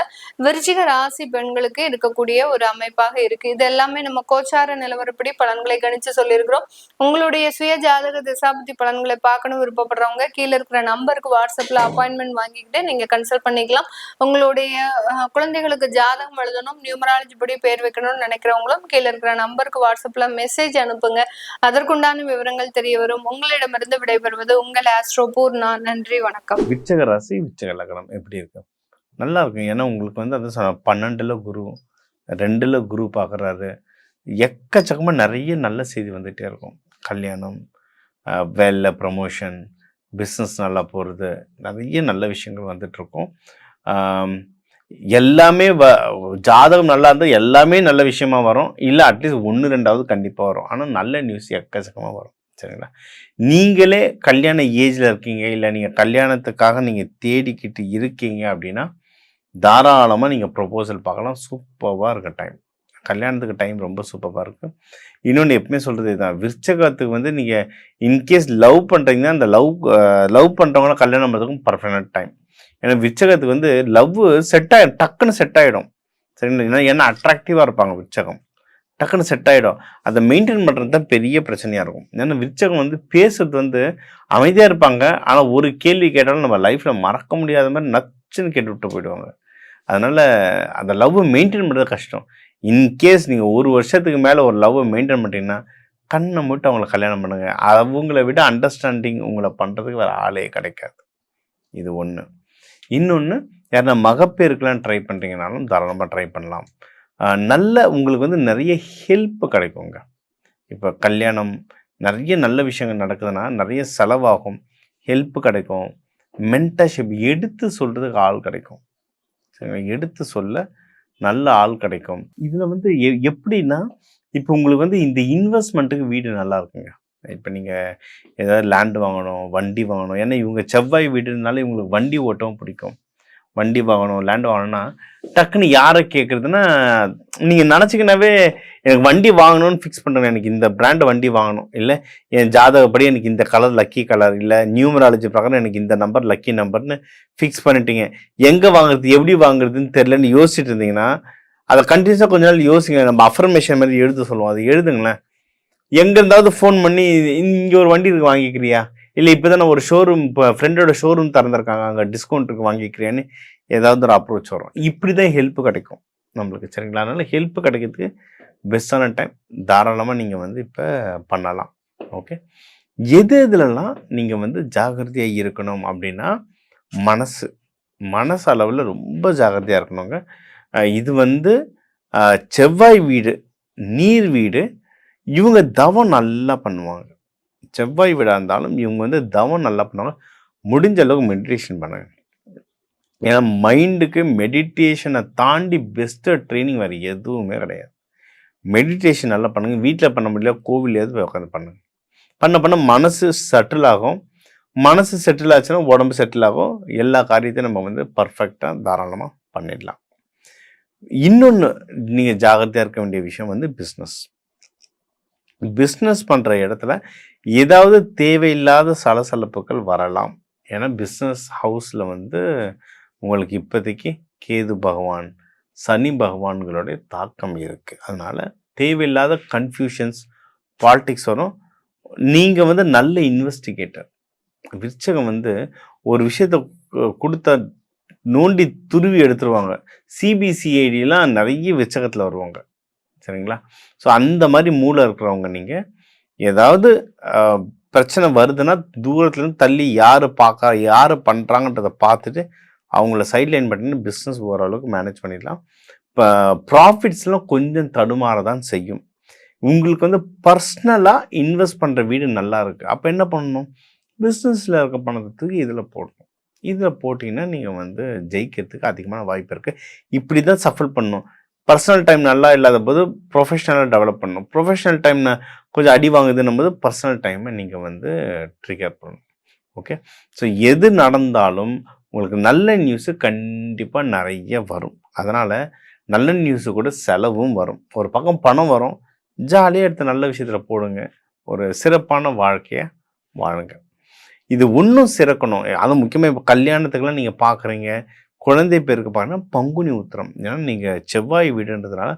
விருச்சிக ராசி பெண்களுக்கு இருக்கக்கூடிய ஒரு அமைப்பாக இருக்கு. இது எல்லாமே நம்ம கோச்சார நிலவரப்படி பலன்களை கணிச்சு சொல்லியிருக்கிறோம். உங்களுடைய சுய ஜாதக திசாபுத்தி பலன்களை பார்க்கணும் விருப்பப்படுறவங்க கீழே இருக்கிற நம்பருக்கு வாட்ஸ்அப்ல அப்பாயின்மெண்ட் வாங்கிக்கிட்டு நீங்க கன்சல்ட் பண்ணிக்கலாம். உங்களுடைய குழந்தைகளுக்கு ஜாதகம் எழுதணும், நியூமராலஜி படி பேர் வைக்கணும்னு நினைக்கிறவங்களும் கீழே இருக்கிற நம்பருக்கு வாட்ஸ்அப்ல மெசேஜ் அனுப்புங்க. அதற்குண்டான விவரங்கள் தெரிய வரும். உங்களிடமிருந்து விடைபெறுவது உங்கள் ஆஸ்ட்ரோ பூர்ணா. நன்றி, வணக்கம். விருச்சிக ராசி விருச்சிக லக்னம் எப்படி இருக்கு? நல்லா இருக்கும். ஏன்னா உங்களுக்கு வந்து அது 12ல் குரு, 2ல் குரு பார்க்குறாரு. எக்கச்சக்கமாக நிறைய நல்ல செய்தி வந்துகிட்டே இருக்கும். கல்யாணம், வேலை ப்ரமோஷன், பிஸ்னஸ் நல்லா போகிறது, நிறைய நல்ல விஷயங்கள் வந்துட்டுருக்கும். எல்லாமே ஜாதகம் நல்லா இருந்தால் எல்லாமே நல்ல விஷயமா வரும். இல்லை அட்லீஸ்ட் 1-2 கண்டிப்பாக வரும். ஆனால் நல்ல நியூஸ் எக்கச்சக்கமாக வரும். சரிங்களா? நீங்களே கல்யாண ஏஜில் இருக்கீங்க, இல்லை நீங்கள் கல்யாணத்துக்காக நீங்கள் தேடிக்கிட்டு இருக்கீங்க அப்படின்னா தாராளமாக நீங்கள் ப்ரொபோசல் பார்க்கலாம். சூப்பராக இருக்க டைம். கல்யாணத்துக்கு டைம் ரொம்ப சூப்பராக இருக்குது. இன்னொன்று எப்பவுமே சொல்கிறது இதுதான், விருச்சிகத்துக்கு வந்து நீங்கள் இன்கேஸ் லவ் பண்ணுறீங்கன்னா அந்த லவ் பண்ணுறவங்கள கல்யாணம் பண்ணுறதுக்கும் பர்ஃபெக்டான டைம். ஏன்னா விருச்சிகத்துக்கு வந்து லவ் செட் ஆகிடும், டக்குன்னு செட் ஆகிடும். சரிங்களா? ஏன்னா அட்ராக்டிவாக இருப்பாங்க விருச்சிகம், டக்குன்னு செட் ஆகிடும். அதை மெயின்டைன் பண்ணுறது தான் பெரிய பிரச்சனையாக இருக்கும். ஏன்னா விருச்சிகம் வந்து பேசுறது வந்து அமைதியாக இருப்பாங்க, ஆனால் ஒரு கேள்வி கேட்டாலும் நம்ம லைஃப்பில் மறக்க முடியாத மாதிரி நச்சுன்னு கேட்டு விட்டு போயிடுவாங்க. அதனால் அந்த லவ்வை மெயின்டைன் பண்ணுறது கஷ்டம். இன்கேஸ் நீங்கள் 1 வருஷத்துக்கு மேலே ஒரு லவ்வை மெயின்டைன் பண்ணிட்டீங்கன்னா கண்ணை மட்டும் அவங்கள கல்யாணம் பண்ணுங்க. அவங்கள விட அண்டர்ஸ்டாண்டிங் உங்களை பண்ணுறதுக்கு வேறு ஆளே கிடைக்காது. இது ஒன்று. இன்னொன்று, யாருன்னா மகப்பேருக்கெலாம் ட்ரை பண்ணுறீங்கனாலும் தாராளமாக ட்ரை பண்ணலாம். நல்ல உங்களுக்கு வந்து நிறைய ஹெல்ப் கிடைக்குங்க. இப்போ கல்யாணம் நிறைய நல்ல விஷயங்கள் நடக்குதுன்னா நிறைய செலவாகும், ஹெல்ப் கிடைக்கும், மென்டர்ஷிப் எடுத்து சொல்கிறதுக்கு ஆள் கிடைக்கும். சரிங்களா? எடுத்து சொல்ல நல்ல ஆள் கிடைக்கும். இதில் வந்து எப்படின்னா, இப்போ உங்களுக்கு வந்து இந்த இன்வெஸ்ட்மெண்ட்டுக்கு வீடு நல்லா இருக்குங்க. இப்போ நீங்கள் ஏதாவது லேண்டு வாங்கணும், வண்டி வாங்கணும். ஏன்னா இவங்க செவ்வாய் வீடுனால இவங்களுக்கு வண்டி ஓட்டவும் பிடிக்கும். வண்டி வாங்கணும், லேண்ட் வாங்கணும்னா டக்குன்னு யாரை கேட்குறதுன்னா, நீங்கள் நினச்சிக்கினாவே எனக்கு வண்டி வாங்கணும்னு ஃபிக்ஸ் பண்ணுறேன், எனக்கு இந்த பிராண்டு வண்டி வாங்கணும், இல்லை என் ஜாதகப்படி எனக்கு இந்த கலர் லக்கி கலர், இல்லை நியூமராலஜி பிரகாரம் எனக்கு இந்த நம்பர் லக்கி நம்பர்னு ஃபிக்ஸ் பண்ணிட்டீங்க. எங்கே வாங்குறது, எப்படி வாங்குறதுன்னு தெரிலன்னு யோசிச்சுட்டு இருந்தீங்கன்னா அதை கண்டினியூஸாக கொஞ்ச நாள் யோசிங்க. நம்ம அஃபர்மேஷன் மாதிரி எழுத சொல்லுவோம், அது எழுதுங்களேன். எங்கே இருந்தாவது ஃபோன் பண்ணி இங்கே ஒரு வண்டி இருக்கு வாங்கிக்கிறியா, இல்லை இப்போ தான் ஒரு ஷோரூம், இப்போ ஃப்ரெண்டோட ஷோரூம் திறந்துருக்காங்க அங்கே டிஸ்கவுண்ட்டுக்கு வாங்கிக்கிறியான்னு ஏதாவது ஒரு அப்ரோச் வரும். இப்படி தான் ஹெல்ப் கிடைக்கும் நம்மளுக்கு. சரிங்களா? அதனால் ஹெல்ப் கிடைக்கிறதுக்கு பெஸ்ட்டான டைம். தாராளமாக நீங்கள் வந்து இப்போ பண்ணலாம். ஓகே, எதுலலாம் நீங்கள் வந்து ஜாகிரதையாக இருக்கணும் அப்படின்னா, மனசு அளவில் ரொம்ப ஜாகிரதையாக இருக்கணுங்க. இது வந்து செவ்வாய் வீடு, நீர் வீடு, இவங்க தவம் நல்லா பண்ணுவாங்க. செவ்வாய் வீடாக இருந்தாலும் இவங்க வந்து தவம் நல்லா பண்ணுவாங்க. முடிஞ்ச அளவுக்கு மெடிடேஷன் பண்ணுங்க. ஏன்னா மைண்டுக்கு மெடிடேஷனை தாண்டி பெஸ்ட்டு ட்ரைனிங் வேறு எதுவுமே கிடையாது. மெடிடேஷன் நல்லா பண்ணுங்கள். வீட்டில் பண்ண முடியல கோவிலையாவது போய் உட்காந்து பண்ணுங்கள். பண்ண மனசு செட்டில் ஆகும். மனசு செட்டில் ஆச்சுன்னா உடம்பு செட்டில் ஆகும். எல்லா காரியத்தையும் நம்ம வந்து பர்ஃபெக்டாக தாராளமாக பண்ணிடலாம். இன்னொன்று நீங்கள் ஜாகிரதையாக இருக்க வேண்டிய விஷயம் வந்து பிஸ்னஸ் பண்ணுற இடத்துல ஏதாவது தேவையில்லாத சலசலப்புகள் வரலாம். ஏன்னா பிஸ்னஸ் ஹவுஸில் வந்து உங்களுக்கு இப்போதைக்கு கேது பகவான், சனி பகவான்களுடைய தாக்கம் இருக்குது. அதனால் தேவையில்லாத கன்ஃபியூஷன்ஸ், பாலிடிக்ஸ் வரும். நீங்கள் வந்து நல்ல இன்வெஸ்டிகேட்டர். விருச்சகம் வந்து ஒரு விஷயத்தை கொடுத்தா நோண்டி துருவி எடுத்துருவாங்க. சிபிசிஐடிலாம் நிறைய விருச்சகத்தில் வருவாங்க. சரிங்களா? ஸோ அந்த மாதிரி மூளை இருக்கிறவங்க நீங்கள் ஏதாவது பிரச்சனை வருதுன்னா தூரத்துலேருந்து தள்ளி யார் யார் பண்ணுறாங்கன்றதை பார்த்துட்டு அவங்கள சைட்லைன் பண்ணி பிஸ்னஸ் ஓரளவுக்கு மேனேஜ் பண்ணிடலாம். இப்போ ப்ராஃபிட்ஸ்லாம் கொஞ்சம் தடுமாற தான் செய்யும். உங்களுக்கு வந்து பர்சனலாக இன்வெஸ்ட் பண்ணுற வீடு நல்லா இருக்குது. அப்போ என்ன பண்ணணும்? பிஸ்னஸில் இருக்க பணத்துக்கு இதில் போடணும். இதில் போட்டிங்கன்னா நீங்கள் வந்து ஜெயிக்கிறதுக்கு அதிகமான வாய்ப்பு இருக்குது. இப்படி தான் சஃபல் பண்ணணும். பர்சனல் டைம் நல்லா இல்லாத போது ப்ரொஃபஷனலாக டெவலப் பண்ணணும். ப்ரொஃபஷனல் டைம் கொஞ்சம் அடி வாங்குதுன்னும் போது பர்சனல் டைமை நீங்கள் வந்து ட்ரிகர் பண்ணணும். ஓகே. ஸோ எது நடந்தாலும் உங்களுக்கு நல்ல நியூஸு கண்டிப்பாக நிறைய வரும். அதனால் நல்ல நியூஸு கூட செலவும் வரும். ஒரு பக்கம் பணம் வரும். ஜாலியாக எடுத்து நல்ல விஷயத்தில் போடுங்க. ஒரு சிறப்பான வாழ்க்கையை வாழுங்க. இது இன்னும் சிறக்கணும். அதுவும் முக்கியமாக இப்போ கல்யாணத்துக்கெல்லாம் நீங்கள் பார்க்குறீங்க, குழந்தை பேருக்கு பார்த்தீங்கன்னா பங்குனி உத்திரம். ஏன்னா நீங்கள் செவ்வாய் வீடுன்றதுனால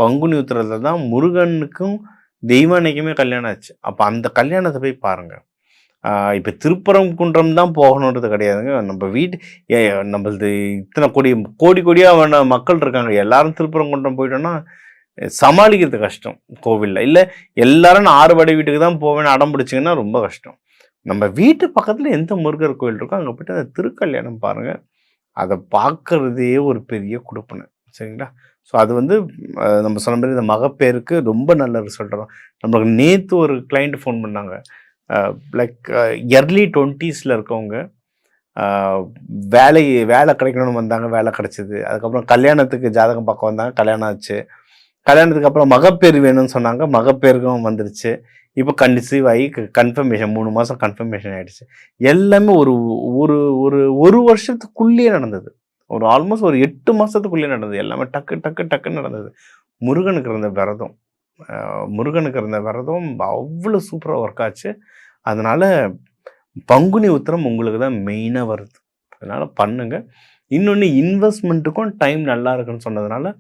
பங்குனி உத்திரத்தில் தான் முருகனுக்கும் தெய்வானைக்குமே கல்யாணம் ஆச்சு. அப்போ அந்த கல்யாணத்தை போய் பாருங்கள். இப்போ திருப்பரங்குன்றம் தான் போகணுன்றது கிடையாதுங்க. நம்ம நம்மளது இத்தனை கோடியாக மக்கள் இருக்காங்க. எல்லாரும் திருப்பரங்குன்றம் போயிட்டோன்னா சமாளிக்கிறது கஷ்டம் கோவிலில். இல்லை எல்லாரும் நான் ஆறுபடை வீட்டுக்கு தான் போவேன்னு அடம் பிடிச்சிங்கன்னா ரொம்ப கஷ்டம். நம்ம வீட்டு பக்கத்தில் எந்த முருகர் கோயில் இருக்கோ அங்கே போய்ட்டு அந்த திருக்கல்யாணம் பாருங்கள். அதை பார்க்குறதே ஒரு பெரிய கொடுப்பனை. சரிங்களா? ஸோ அது வந்து நம்ம சொன்ன மாதிரி இந்த மகப்பேருக்கு ரொம்ப நல்ல ரிசல்ட் வரும். நம்மளுக்கு நேற்று ஒரு கிளைண்ட் ஃபோன் பண்ணாங்க. லைக் early 20s இருக்கவங்க வேலை கிடைக்கணும்னு வந்தாங்க. வேலை கிடைச்சிது. அதுக்கப்புறம் கல்யாணத்துக்கு ஜாதகம் பார்க்க வந்தாங்க. கல்யாணம் ஆச்சு. கல்யாணத்துக்கு அப்புறம் மகப்பேர் வேணும்னு சொன்னாங்க. மகப்பேருக்கும் வந்துருச்சு. இப்போ கன்சீவ் ஆகி கன்ஃபர்மேஷன் 3 மாதம் கன்ஃபர்மேஷன் ஆகிடுச்சு. எல்லாமே ஒரு ஒரு ஒரு வருஷத்துக்குள்ளேயே நடந்தது. ஒரு ஆல்மோஸ்ட் ஒரு 8 மாதத்துக்குள்ளேயே நடந்தது. எல்லாமே டக்குன்னு நடந்தது. முருகனுக்கு இருந்த விரதம் அவ்வளோ சூப்பராக ஒர்க் ஆச்சு. அதனால் பங்குனி உத்திரம் உங்களுக்கு தான் மெயினாக வருது. அதனால் பண்ணுங்கள். இன்னொன்று இன்வெஸ்ட்மெண்ட்டுக்கும் டைம் நல்லா இருக்குன்னு சொன்னதுனால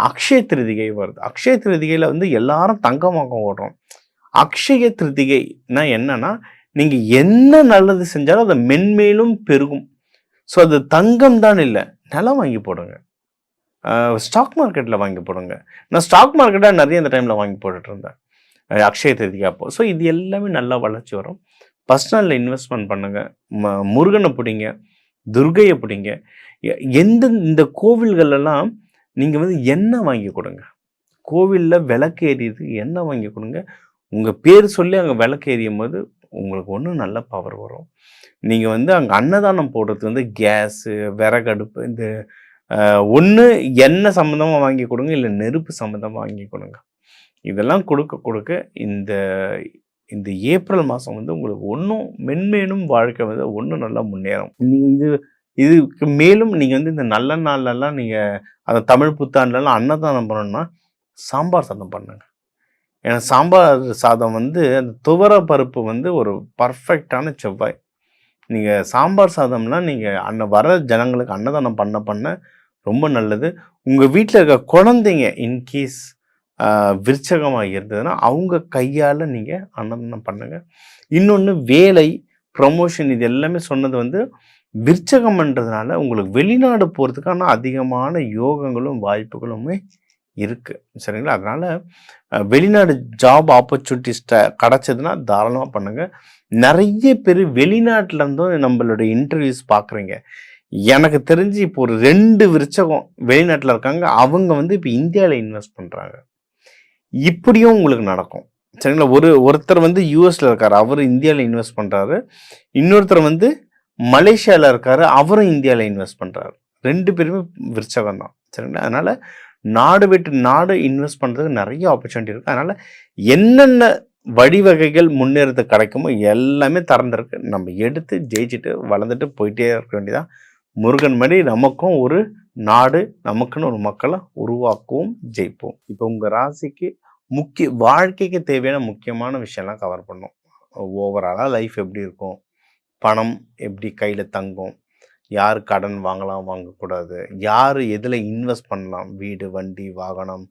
அக்ஷய திருதிகை வருது. அக்ஷய திருதிகையில் வந்து எல்லாரும் தங்கமாக ஓடுறோம். அக்ஷய திருதிகைனா என்னன்னா, நீங்கள் என்ன நல்லது செஞ்சாலும் அதை மென்மேலும் பெருகும். ஸோ அது தங்கம் தான் இல்லை, நிலம் வாங்கி போடுங்க. ஸ்டாக் மார்க்கெட்டில் வாங்கி போடுங்க. நான் ஸ்டாக் மார்க்கெட்டாக நிறைய இந்த டைமில் வாங்கி போட்டுட்டு இருந்தேன் அக்ஷய திருதிகை அப்போ. ஸோ இது எல்லாமே நல்லா வளர்ச்சி வரும். பர்சனலில் இன்வெஸ்ட்மெண்ட் பண்ணுங்கள். முருகனை பிடிங்க, துர்கையை பிடிங்க. இந்த கோவில்களெல்லாம் நீங்கள் வந்து எண்ணெய் வாங்கி கொடுங்க. கோவிலில் விளக்கு எரியதுக்கு எண்ணெய் வாங்கி கொடுங்க. உங்கள் பேர் சொல்லி அங்கே விளக்கு எரியும் போது உங்களுக்கு ஒன்றும் நல்ல பவர் வரும். நீங்கள் வந்து அங்கே அன்னதானம் போடுறது வந்து கேஸு, விறகடுப்பு, இந்த ஒன்று எண்ணெய் சம்மந்தமாக வாங்கி கொடுங்க, இல்லை நெருப்பு சம்மந்தமாக வாங்கி கொடுங்க. இதெல்லாம் கொடுக்க இந்த ஏப்ரல் மாதம் வந்து உங்களுக்கு ஒன்றும் மென்மேலும் வாழ்க்கை வந்து ஒன்றும் நல்லா முன்னேறும். நீங்கள் இதுக்கு மேலும் நீங்கள் வந்து இந்த நல்ல நாள்லலாம் நீங்கள் அந்த தமிழ் புத்தாண்டுலாம் அன்னதானம் பண்ணணும்னா சாம்பார் சாதம் பண்ணுங்க. ஏன்னா சாம்பார் சாதம் வந்து அந்த துவர பருப்பு வந்து ஒரு பர்ஃபெக்டான செவ்வாய். நீங்கள் சாம்பார் சாதம்லாம் நீங்கள் வர ஜனங்களுக்கு அன்னதானம் பண்ண ரொம்ப நல்லது. உங்கள் வீட்டில் இருக்க குழந்தைங்க இன்கேஸ் விருச்சகமாக இருந்ததுன்னா அவங்க கையால் நீங்கள் அன்னதானம் பண்ணுங்கள். இன்னொன்று வேலை, ப்ரமோஷன், இது எல்லாமே சொன்னது வந்து விருச்சகம்ன்றதுனால உங்களுக்கு வெளிநாடு போகிறதுக்கான அதிகமான யோகங்களும் வாய்ப்புகளுமே இருக்குது. சரிங்களா? அதனால் வெளிநாடு ஜாப் ஆப்பர்ச்சுனிட்டிஸ் கிடச்சதுன்னா தாராளமாக பண்ணுங்கள். நிறைய பேர் வெளிநாட்டிலேருந்தும் நம்மளுடைய இன்டர்வியூஸ் பார்க்குறீங்க. எனக்கு தெரிஞ்சு இப்போ ஒரு 2 விருச்சகம் வெளிநாட்டில் இருக்காங்க. அவங்க வந்து இப்போ இந்தியாவில் இன்வெஸ்ட் பண்ணுறாங்க. இப்படியும் உங்களுக்கு நடக்கும். சரிங்களா? ஒருத்தர் வந்து யூஎஸில் இருக்கார், அவர் இந்தியாவில் இன்வெஸ்ட் பண்ணுறாரு. இன்னொருத்தர் வந்து மலேசியாவில் இருக்கார், அவரும் இந்தியாவில் இன்வெஸ்ட் பண்ணுறாரு. 2 பேருமே விருச்சகம் தான். சரிங்களா? அதனால் நாடு விட்டு நாடு இன்வெஸ்ட் பண்ணுறதுக்கு நிறைய ஆப்பர்ச்சுனிட்டி இருக்குது. அதனால் என்னென்ன வழிவகைகள் முன்னேறதுக்கு கிடைக்குமோ எல்லாமே திறந்துருக்கு. நம்ம எடுத்து ஜெயிச்சுட்டு வளர்ந்துட்டு போயிட்டே இருக்க வேண்டியதான். முருகன் மாதிரி நமக்கும் ஒரு நாடு, நமக்குன்னு ஒரு மக்களை உருவாக்குவோம், ஜெயிப்போம். இப்போ உங்கள் ராசிக்கு வாழ்க்கைக்கு தேவையான முக்கியமான விஷயம்லாம் கவர் பண்ணோம். ஓவராலாக லைஃப் எப்படி இருக்கும், பணம் எப்படி கையில் தங்கும், யார் கடன் வாங்கலாம் வாங்கக்கூடாது, யார் எதில் இன்வெஸ்ட் பண்ணலாம், வீடு வண்டி வாகனம்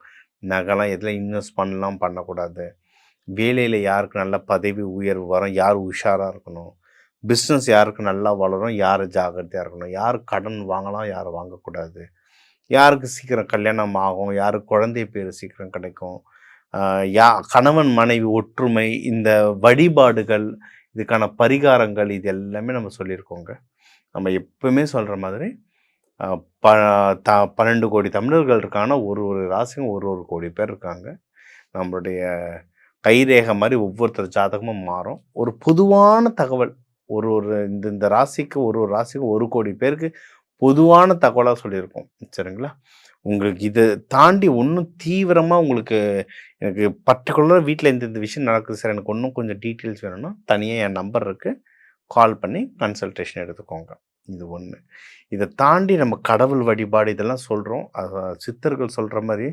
நகைலாம் எதில் இன்வெஸ்ட் பண்ணலாம் பண்ணக்கூடாது, வேலையில் யாருக்கு நல்ல பதவி உயர்வு வரும், யார் உஷாராக இருக்கணும், பிஸ்னஸ் யாருக்கு நல்லா வளரும், யார் ஜாக்கிரதையாக இருக்கணும், யார் கடன் வாங்கலாம் யார் வாங்கக்கூடாது, யாருக்கு சீக்கிரம் கல்யாணம் ஆகும், யாருக்கு குழந்தை பேர் சீக்கிரம் கிடைக்கும், கணவன் மனைவி ஒற்றுமை, இந்த வழிபாடுகள், இதுக்கான பரிகாரங்கள், இது எல்லாமே நம்ம சொல்லியிருக்கோங்க. நம்ம எப்பவுமே சொல்கிற மாதிரி 12 கோடி தமிழர்கள் இருக்காங்கன்னா ஒரு ராசிக்கும் ஒரு கோடி பேர் இருக்காங்க. நம்மளுடைய கைரேகை மாதிரி ஒவ்வொருத்தர் ஜாதகமும் மாறும். ஒரு பொதுவான தகவல் இந்த ராசிக்கு ராசிக்கும் 1 கோடி பேருக்கு பொதுவான தகவலாக சொல்லியிருக்கோம். சரிங்களா? உங்களுக்கு இதை தாண்டி ஒன்றும் தீவிரமாக உங்களுக்கு எனக்கு பர்டிகுலராக வீட்டில் இந்த விஷயம் நடக்குது சார், எனக்கு இன்னும் கொஞ்சம் டீட்டெயில்ஸ் வேணும்னா தனியாக என் நம்பர் இருக்குது, கால் பண்ணி கன்சல்டேஷன் எடுத்துக்கோங்க. இது ஒன்று. இதை தாண்டி நம்ம கடவுள் வழிபாடு இதெல்லாம் சொல்கிறோம். சித்தர்கள் சொல்கிற மாதிரி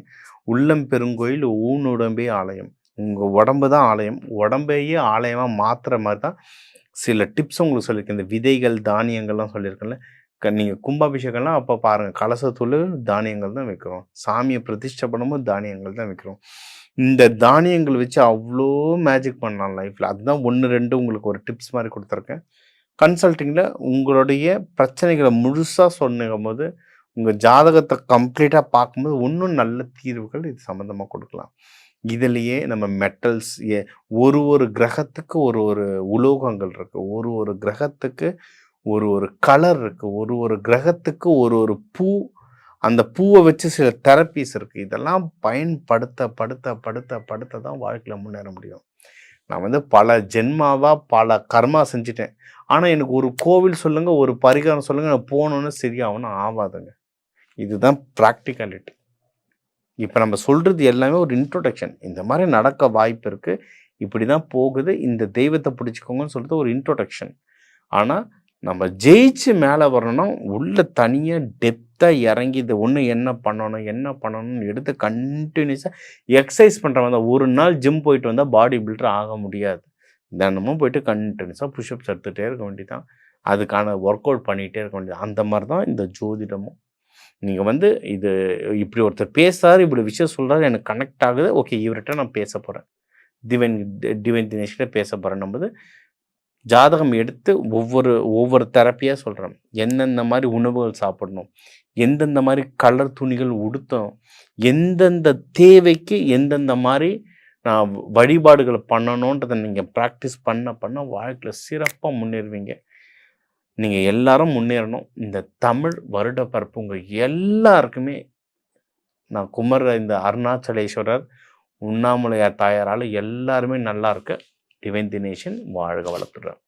உள்ளம் பெருங்கோயில் ஊனுடம்பே ஆலயம். உங்கள் உடம்பு தான் ஆலயம், உடம்பையே ஆலயமாக மாற்றுற மாதிரி தான் சில டிப்ஸ் உங்களுக்கு சொல்லியிருக்கேன். இந்த விதைகள் தானியங்கள்லாம் சொல்லியிருக்கேன்ல, நீங்கள் கும்பாபிஷேகம்லாம் அப்போ பாருங்கள், கலசத்தூள் தானியங்கள் தான் வைக்கிறோம், சாமியை பிரதிஷ்டை பண்ணும்போது தானியங்கள் தான் வைக்கிறோம். இந்த தானியங்கள் வச்சு அவ்வளோ மேஜிக் பண்ணலாம் லைஃப்பில். அதுதான் 1-2 உங்களுக்கு ஒரு டிப்ஸ் மாதிரி கொடுத்துருக்கேன். கன்சல்ட்டிங்கில் உங்களுடைய பிரச்சனைகளை முழுசாக சொன்னும் போது உங்கள் ஜாதகத்தை கம்ப்ளீட்டாக பார்க்கும்போது இன்னும் நல்ல தீர்வுகள் இது சம்மந்தமாக கொடுக்கலாம். இதுலேயே நம்ம மெட்டல்ஸ், ஒரு கிரகத்துக்கு ஒரு உலோகங்கள் இருக்குது, ஒரு கிரகத்துக்கு ஒரு கலர் இருக்குது, ஒரு கிரகத்துக்கு ஒரு பூ, அந்த பூவை வச்சு சில தெரப்பீஸ் இருக்குது. இதெல்லாம் படுத்த தான் வாழ்க்கையில் முன்னேற முடியும். நான் பல ஜென்மாவாக பல கர்மா செஞ்சுட்டேன், ஆனால் எனக்கு ஒரு கோவில் சொல்லுங்கள், ஒரு பரிகாரம் சொல்லுங்கள், நான் போகணுன்னு சரியாகணும் ஆகாதுங்க. இதுதான் ப்ராக்டிகாலிட்டி. இப்போ நம்ம சொல்கிறது எல்லாமே ஒரு இன்ட்ரோடக்ஷன். இந்த மாதிரி நடக்க வாய்ப்பு இருக்குது, இப்படி தான் போகுது, இந்த தெய்வத்தை பிடிச்சிக்கோங்கன்னு சொல்கிறது ஒரு இன்ட்ரோடக்ஷன். ஆனால் நம்ம ஜெயிச்சு மேலே வரணும்னா உள்ள தனியாக டெப்த்தாக இறங்கி இது ஒன்று என்ன பண்ணணும்னு எடுத்து கண்டினியூஸாக எக்ஸசைஸ் பண்ணுற மாதிரி. ஒரு நாள் ஜிம் போயிட்டு வந்தால் பாடி பில்டர் ஆக முடியாது. தினமும் போயிட்டு கண்டினியூஸாக புஷ்அப்ஸ் எடுத்துகிட்டே இருக்க வேண்டியதான், அதுக்கான ஒர்க் அவுட் பண்ணிகிட்டே இருக்க வேண்டியது. அந்த மாதிரி தான் இந்த ஜோதிடமும். நீங்கள் இது இப்படி ஒருத்தர் பேசுகிறாரு, இப்படி விஷயம் சொல்கிறாரு, எனக்கு கனெக்ட் ஆகுது, ஓகே இவர்கிட்ட நான் பேச போகிறேன், டிவைன் தினேஷ்கிட்ட பேச போகிறேன். நம்ம ஜாதகம் எடுத்து ஒவ்வொரு தெரப்பியாக சொல்கிறேன். எந்தெந்த மாதிரி உணவுகள் சாப்பிடணும், எந்தெந்த மாதிரி கலர் துணிகள் உடுத்தணும், எந்தெந்த தேவைக்கு எந்தெந்த மாதிரி நான் வழிபாடுகளை பண்ணணுன்றதை நீங்கள் ப்ராக்டிஸ் பண்ண வாழ்க்கையில் சிறப்பாக முன்னேறுவீங்க. நீங்கள் எல்லாரும் முன்னேறணும். இந்த தமிழ் வருட பரப்பு உங்கள் எல்லாருக்குமே நான் இந்த அருணாச்சலேஸ்வரர் உண்ணாமலையார் தாயாரால் எல்லாருமே நல்லா இருக்க டிவைன் தினேஷன் வாழ்க வளர்த்துறேன்.